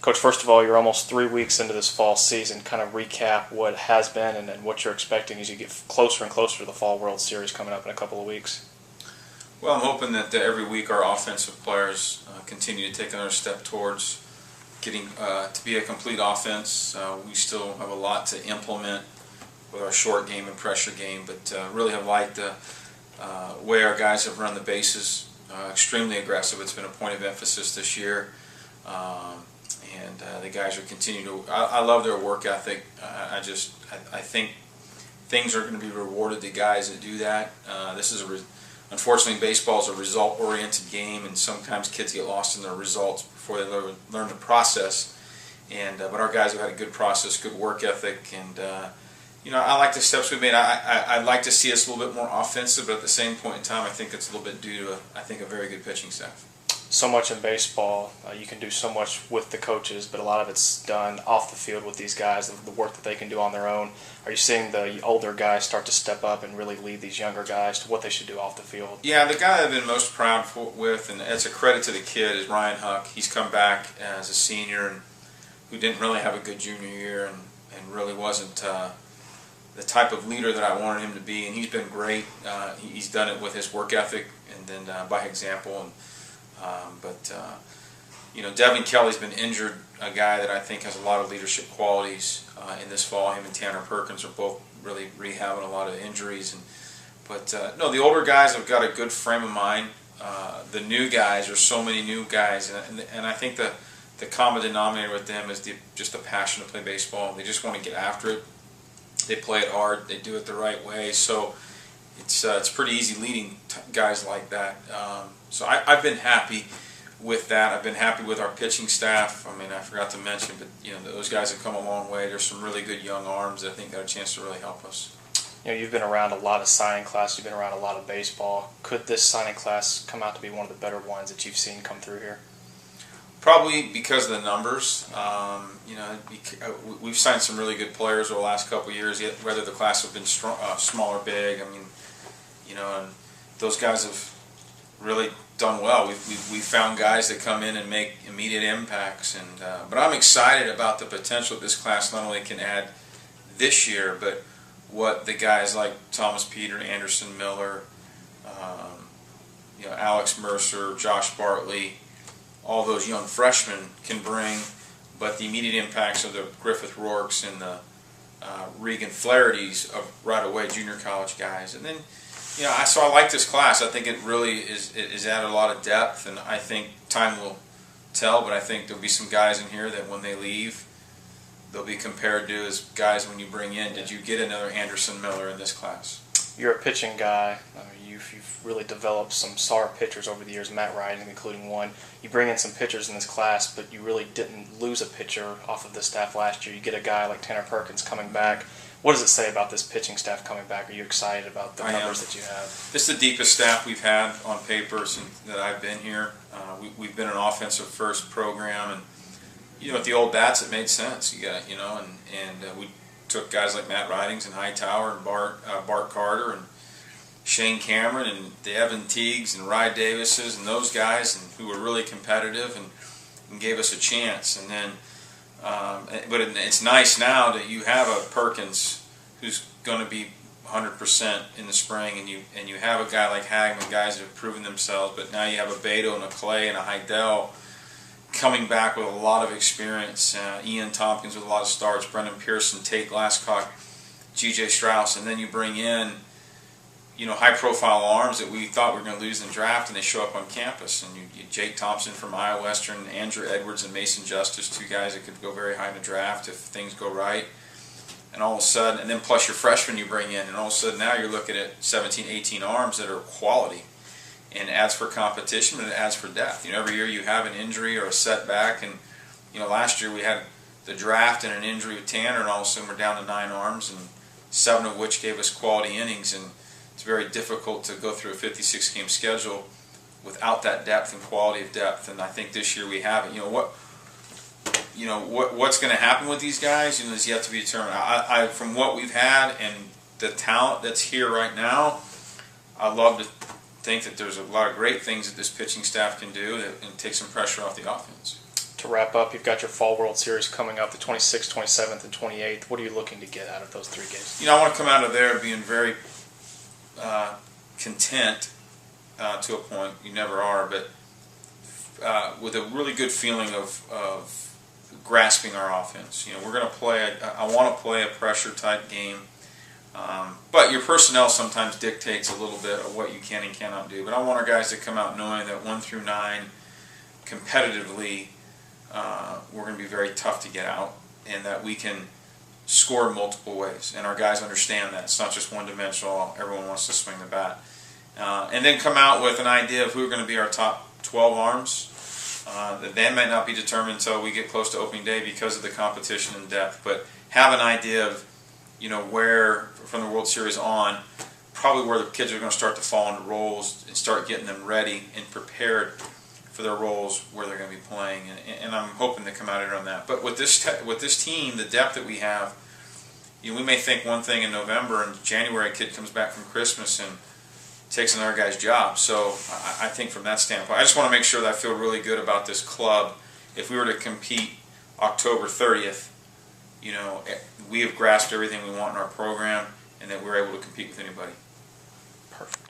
Coach, first of all, you're almost 3 weeks into this fall season. Kind of recap what has been and what you're expecting as you get closer and closer to the Fall World Series coming up in a couple of weeks. Well, I'm hoping that every week our offensive players continue to take another step towards getting to be a complete offense. We still have a lot to implement with our short game and pressure game, but really have liked the way our guys have run the bases. Extremely aggressive. It's been a point of emphasis this year. And the guys are continuing to. I love their work ethic. I think things are going to be rewarded to guys that do that. This is unfortunately, baseball is a result-oriented game, and sometimes kids get lost in their results before they learn the process. But our guys have had a good process, good work ethic, and I like the steps we've made. I'd like to see us a little bit more offensive, but at the same point in time, I think it's a little bit due to a very good pitching staff. So much in baseball, you can do so much with the coaches, but a lot of it's done off the field with these guys, the work that they can do on their own. Are you seeing the older guys start to step up and really lead these younger guys to what they should do off the field? Yeah, the guy I've been most proud with, and it's a credit to the kid, is Ryan Huck. He's come back as a senior and who didn't really have a good junior year and really wasn't the type of leader that I wanted him to be, and he's been great. He's done it with his work ethic and then by example. Devin Kelly's been injured, a guy that I think has a lot of leadership qualities in this fall. Him and Tanner Perkins are both really rehabbing a lot of injuries. The older guys have got a good frame of mind. The new guys, there's so many new guys, and I think the common denominator with them is just the passion to play baseball. They just want to get after it. They play it hard. They do it the right way. So it's pretty easy leading guys like that. So I've been happy with that. I've been happy with our pitching staff. I mean, I forgot to mention, but those guys have come a long way. There's some really good young arms that I think got a chance to really help us. You've been around a lot of signing classes. You've been around a lot of baseball. Could this signing class come out to be one of the better ones that you've seen come through here? Probably because of the numbers. We've signed some really good players over the last couple of years. Whether the class have been small or big, and those guys have really done well. We've found guys that come in and make immediate impacts, but I'm excited about the potential that this class not only can add this year, but what the guys like Thomas Peter, Anderson Miller, Alex Mercer, Josh Bartley, all those young freshmen can bring, but the immediate impacts of the Griffith Rourkes and the Regan Flahertys of right away junior college guys. And then, so I like this class. I think it really is added a lot of depth, and I think time will tell, but I think there'll be some guys in here that when they leave, they'll be compared to as guys when you bring in. Did you get another Anderson Miller in this class? You're a pitching guy. You've really developed some star pitchers over the years, Matt Riding including one. You bring in some pitchers in this class, but you really didn't lose a pitcher off of the staff last year. You get a guy like Tanner Perkins coming back. What does it say about this pitching staff coming back? Are you excited about the numbers that you have? This is the deepest staff we've had on paper since that I've been here. We've been an offensive first program, and at the old bats it made sense. We took guys like Matt Ridings and Hightower and Bart Carter and Shane Cameron and the Evan Teagues and Rye Davises and those guys who were really competitive and gave us a chance. And then, but it's nice now that you have a Perkins who's going to be 100% in the spring, and you have a guy like Hagman, guys that have proven themselves. But now you have a Beto and a Clay and a Heidel coming back with a lot of experience. Ian Tompkins with a lot of starts, Brendan Pearson, Tate Glasscock, G.J. Strauss, and then you bring in high-profile arms that we thought we were going to lose in the draft, and they show up on campus. And you Jake Thompson from Iowa Western, Andrew Edwards and Mason Justice, two guys that could go very high in the draft if things go right. And all of a sudden, and then plus your freshmen you bring in, and all of a sudden now you're looking at 17, 18 arms that are quality. And it adds for competition, and it adds for depth. Every year you have an injury or a setback, and last year we had the draft and an injury with Tanner, and all of a sudden we're down to 9 arms, and 7 of which gave us quality innings. And it's very difficult to go through a 56-game schedule without that depth and quality of depth. And I think this year we have it. What's going to happen with these guys is yet to be determined. From what we've had and the talent that's here right now, I love to think that there's a lot of great things that this pitching staff can do and take some pressure off the offense. To wrap up, you've got your Fall World Series coming up the 26th, 27th, and 28th. What are you looking to get out of those 3 games? You know, I want to come out of there being very content to a point. You never are, but with a really good feeling of grasping our offense. You know, we're going to play. I want to play a pressure type game, but your personnel sometimes dictates a little bit of what you can and cannot do. But I want our guys to come out knowing that 1 through 9, competitively, we're going to be very tough to get out, and that we can score multiple ways. And our guys understand that it's not just one-dimensional. Everyone wants to swing the bat, and then come out with an idea of who are going to be our top 12 arms. That might not be determined until we get close to opening day because of the competition and depth, but have an idea of, you know, where from the World Series on, probably where the kids are going to start to fall into roles and start getting them ready and prepared for their roles where they're going to be playing, and I'm hoping to come out here on that. But with this team, the depth that we have, you know, we may think one thing in November, and January a kid comes back from Christmas and takes another guy's job. So I think from that standpoint, I just want to make sure that I feel really good about this club. If we were to compete October 30th, you know, we have grasped everything we want in our program, and that we're able to compete with anybody. Perfect.